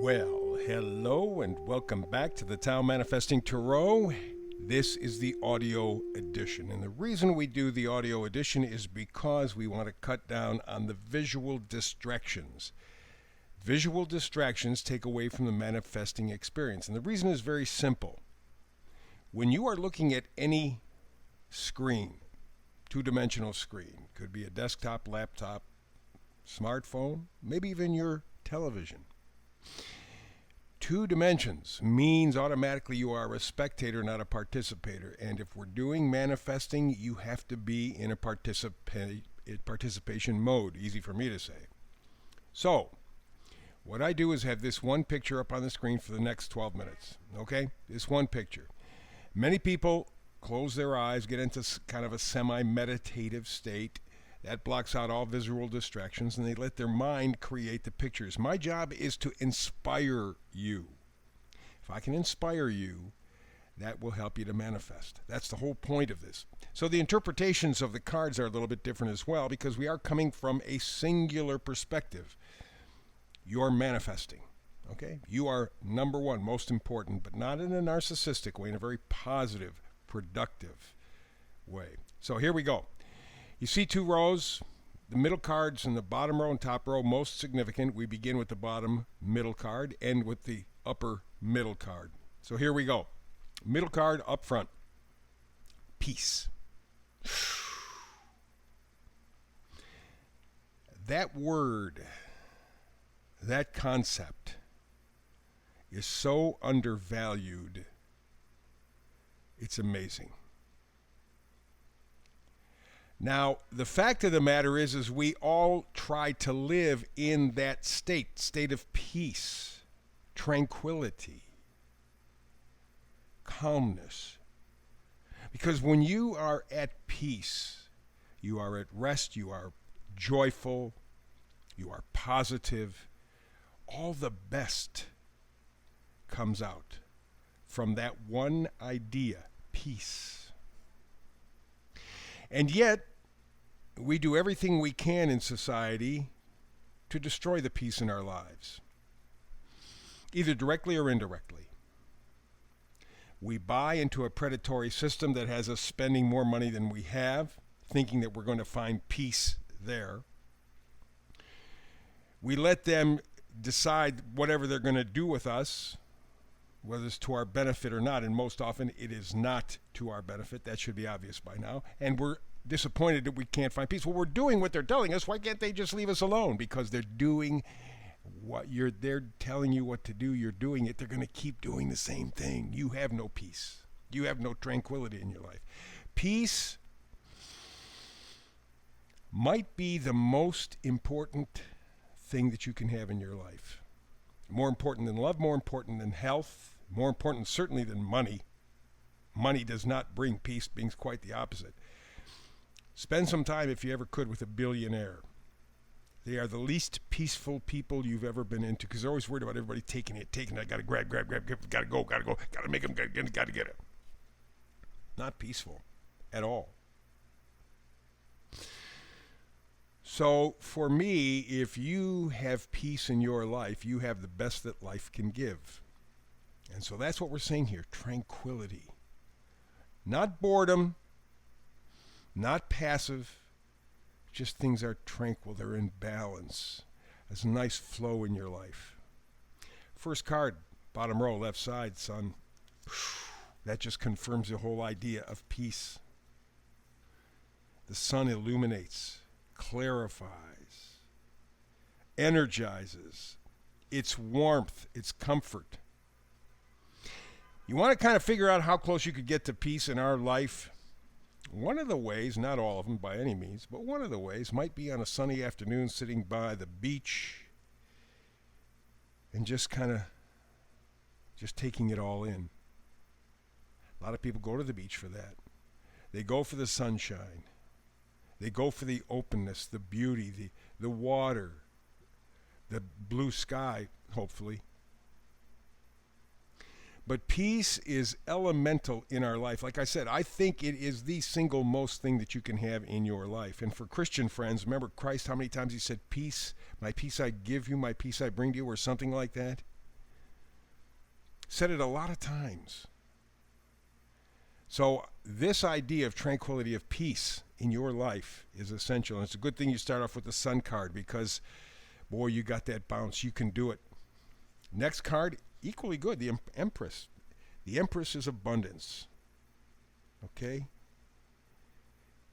Well, hello and welcome back to the Tao Manifesting Tarot. This is the audio edition. And the reason we do the audio edition is because we want to cut down on the visual distractions. Visual distractions take away from the manifesting experience. And the reason is very simple. When you are looking at any screen, two-dimensional screen, could be a desktop, laptop, smartphone, maybe even your television. 2 dimensions means automatically you are a spectator, not a participator. And if we're doing manifesting, you have to be in a participation mode. Easy for me to say. So, what I do is have this one picture up on the screen for the next 12 minutes. Okay? This one picture. Many people close their eyes, get into kind of a semi-meditative state. That blocks out all visual distractions, and they let their mind create the pictures. My job is to inspire you. If I can inspire you, that will help you to manifest. That's the whole point of this. So the interpretations of the cards are a little bit different as well, because we are coming from a singular perspective. You're manifesting. Okay? You are number one, most important, but not in a narcissistic way, in a very positive, productive way. So here we go. You see 2 rows, the middle cards in the bottom row and top row, most significant. We begin with the bottom middle card, end with the upper middle card. So here we go. Middle card up front. Peace. That word, that concept is so undervalued, it's amazing. Now, the fact of the matter is we all try to live in that state of peace, tranquility, calmness. Because when you are at peace, you are at rest, you are joyful, you are positive, all the best comes out from that one idea, peace. And yet, we do everything we can in society to destroy the peace in our lives, either directly or indirectly. We buy into a predatory system that has us spending more money than we have, thinking that we're going to find peace there. We let them decide whatever they're going to do with us, whether it's to our benefit or not, and most often it is not to our benefit. That should be obvious by now. And we're disappointed that we can't find peace. Well, we're doing what they're telling us. Why can't they just leave us alone? Because they're doing they're telling you what to do. You're doing it. They're going to keep doing the same thing. You have no peace. You have no tranquility in your life. Peace might be the most important thing that you can have in your life. More important than love, more important than health, more important certainly than money. Money does not bring peace, brings quite the opposite. Spend some time, if you ever could, with a billionaire. They are the least peaceful people you've ever been into, because they're always worried about everybody taking it. I got to grab, got to go, got to make them, got to get it. Not peaceful at all. So for me, if you have peace in your life, you have the best that life can give. And so that's what we're saying here, tranquility. Not boredom, not passive, just things are tranquil, they're in balance. There's a nice flow in your life. First card, bottom row, left side, sun. That just confirms the whole idea of peace. The sun illuminates, clarifies, energizes. It's warmth, it's comfort. You want to kind of figure out how close you could get to peace in our life? One of the ways, not all of them by any means, but one of the ways might be on a sunny afternoon sitting by the beach and just taking it all in. A lot of people go to the beach for that. They go for the sunshine. They go for the openness, the beauty, the water, the blue sky, hopefully. But peace is elemental in our life. Like I said, I think it is the single most thing that you can have in your life. And for Christian friends, remember Christ, how many times he said, peace, my peace I give you, my peace I bring to you, or something like that? Said it a lot of times. So this idea of tranquility, of peace in your life is essential. And it's a good thing you start off with the Sun card because, boy, you got that bounce. You can do it. Next card, equally good, the Empress. The Empress is abundance. Okay?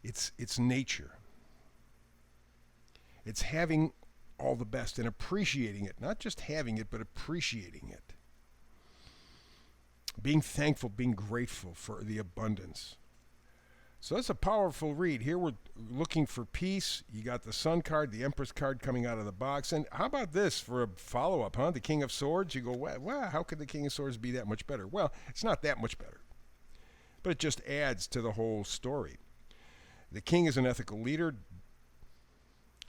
It's nature. It's having all the best and appreciating it. Not just having it, but appreciating it. Being thankful, being grateful for the abundance. So that's a powerful read. Here we're looking for peace. You got the Sun card, the Empress card coming out of the box. And how about this for a follow-up, huh? The King of Swords. You go, wow, how could the King of Swords be that much better? Well, it's not that much better. But it just adds to the whole story. The King is an ethical leader,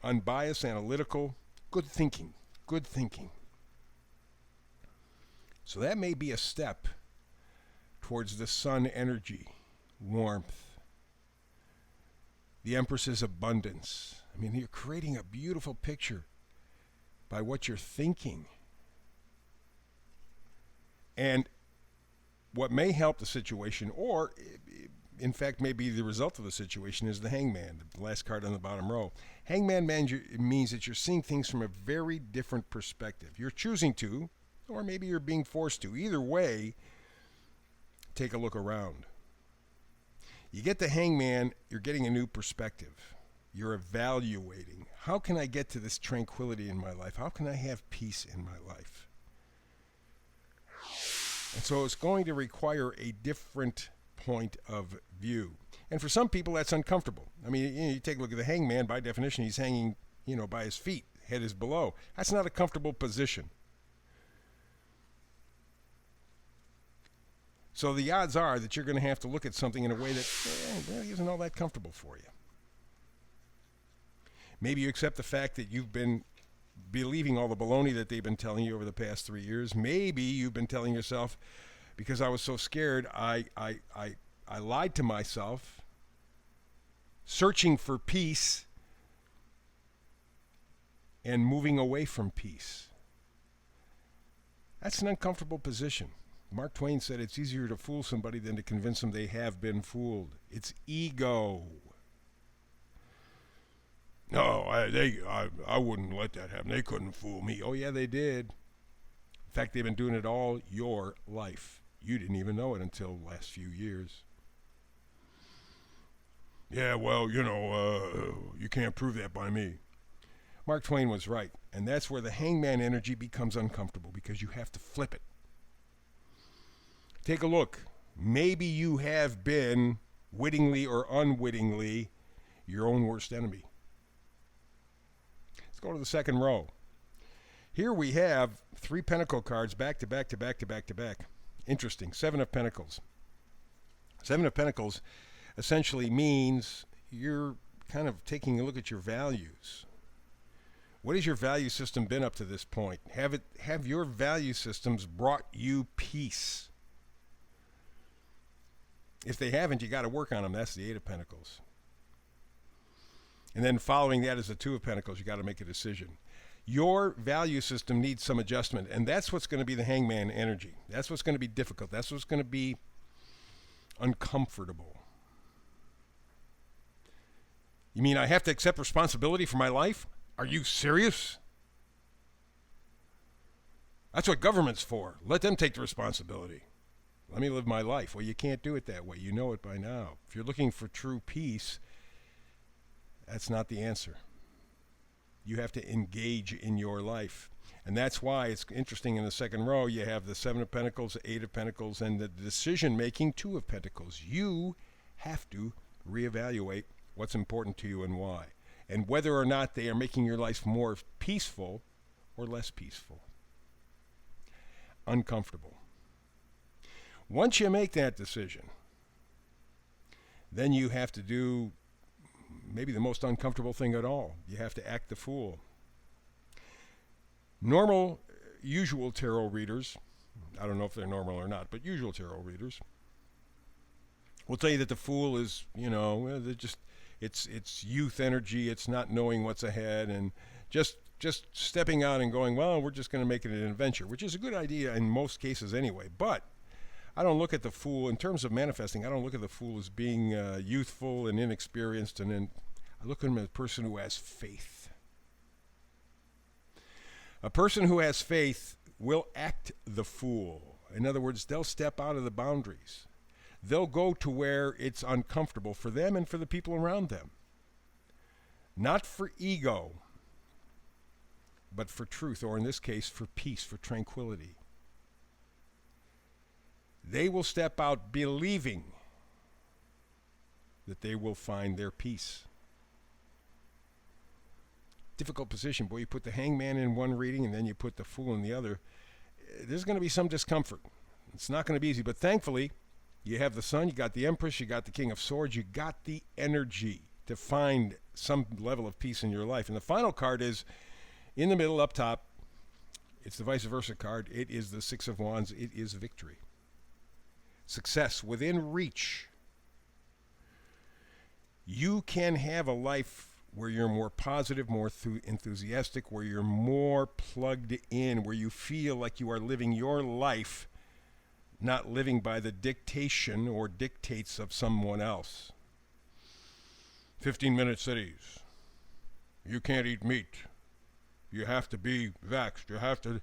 unbiased, analytical, good thinking, good thinking. So that may be a step towards the Sun energy, warmth. The Empress is abundance. I mean, you're creating a beautiful picture by what you're thinking. And what may help the situation, or in fact may be the result of the situation, is the Hangman, the last card on the bottom row. Hangman means that you're seeing things from a very different perspective. You're choosing to, or maybe you're being forced to. Either way, take a look around. You get the Hangman, you're getting a new perspective. You're evaluating. How can I get to this tranquility in my life? How can I have peace in my life? And so it's going to require a different point of view. And for some people, that's uncomfortable. I mean, you take a look at the Hangman, by definition, he's hanging, by his feet. Head is below. That's not a comfortable position. So the odds are that you're going to have to look at something in a way that really isn't all that comfortable for you. Maybe you accept the fact that you've been believing all the baloney that they've been telling you over the past 3 years. Maybe you've been telling yourself, because I was so scared, I lied to myself, searching for peace and moving away from peace. That's an uncomfortable position. Mark Twain said it's easier to fool somebody than to convince them they have been fooled. It's ego. No, I wouldn't let that happen. They couldn't fool me. Oh, yeah, they did. In fact, they've been doing it all your life. You didn't even know it until the last few years. Yeah, well, you can't prove that by me. Mark Twain was right. And that's where the Hangman energy becomes uncomfortable, because you have to flip it. Take a look. Maybe you have been, wittingly or unwittingly, your own worst enemy. Let's go to the second row. Here we have 3 Pentacle cards back to back to back to back to back. Interesting. 7 of Pentacles. 7 of Pentacles essentially means you're kind of taking a look at your values. What has your value system been up to this point? Have your value systems brought you peace? If they haven't, you got to work on them. That's the 8 of Pentacles. And then following that is the 2 of Pentacles. You got to make a decision. Your value system needs some adjustment, and that's what's going to be the Hangman energy. That's what's going to be difficult. That's what's going to be uncomfortable. You mean I have to accept responsibility for my life? Are you serious? That's what government's for. Let them take the responsibility. Let me live my life. Well, you can't do it that way. You know it by now. If you're looking for true peace, that's not the answer. You have to engage in your life. And that's why it's interesting in the second row, you have the 7 of Pentacles, the 8 of Pentacles, and the decision-making 2 of Pentacles. You have to reevaluate what's important to you and why, and whether or not they are making your life more peaceful or less peaceful. Uncomfortable. Once you make that decision, then you have to do maybe the most uncomfortable thing at all. You have to act the fool. Normal, usual tarot readers, I don't know if they're normal or not, but usual tarot readers will tell you that the fool is, it's youth energy, it's not knowing what's ahead, and Just stepping out and going, well, we're just going to make it an adventure, which is a good idea in most cases anyway. But I don't look at the Fool, in terms of manifesting, I don't look at the Fool as being youthful and inexperienced, and then I look at him as a person who has faith. A person who has faith will act the fool. In other words, they'll step out of the boundaries. They'll go to where it's uncomfortable for them and for the people around them. Not for ego, but for truth, or in this case, for peace, for tranquility. They will step out believing that they will find their peace. Difficult position. Boy, you put the hangman in one reading and then you put the fool in the other. There's going to be some discomfort. It's not going to be easy, but thankfully, you have the Sun, you got the Empress, you got the King of Swords, you got the energy to find some level of peace in your life. And the final card is in the middle, up top. It's the vice versa card. It is the Six of Wands. It is victory. Success within reach. You can have a life where you're more positive, more enthusiastic, where you're more plugged in, where you feel like you are living your life, not living by the dictation or dictates of someone else. 15-minute cities. You can't eat meat. You have to be vaxxed. You have to...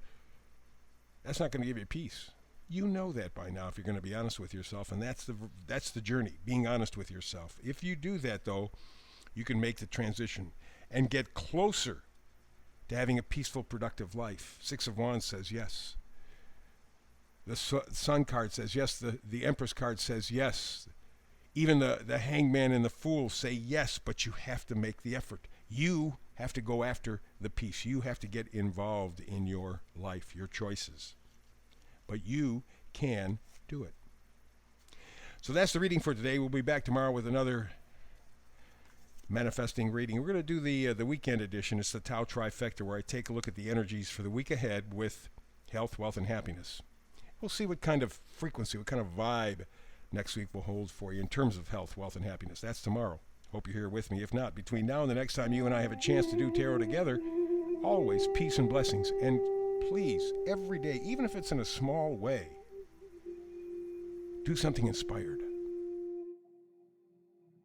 That's not going to give you peace. You know that by now if you're going to be honest with yourself, and that's the journey, being honest with yourself. If you do that, though, you can make the transition and get closer to having a peaceful, productive life. Six of Wands says yes. The Sun card says yes. The Empress card says yes. Even the Hangman and the Fool say yes, but you have to make the effort. You have to go after the peace. You have to get involved in your life, your choices. But you can do it. So that's the reading for today. We'll be back tomorrow with another manifesting reading. We're going to do the weekend edition. It's the Tao Trifecta, where I take a look at the energies for the week ahead with health, wealth, and happiness. We'll see what kind of frequency, what kind of vibe next week will hold for you in terms of health, wealth, and happiness. That's tomorrow. Hope you're here with me. If not, between now and the next time you and I have a chance to do tarot together, always peace and blessings. And please, every day, even if it's in a small way, do something inspired.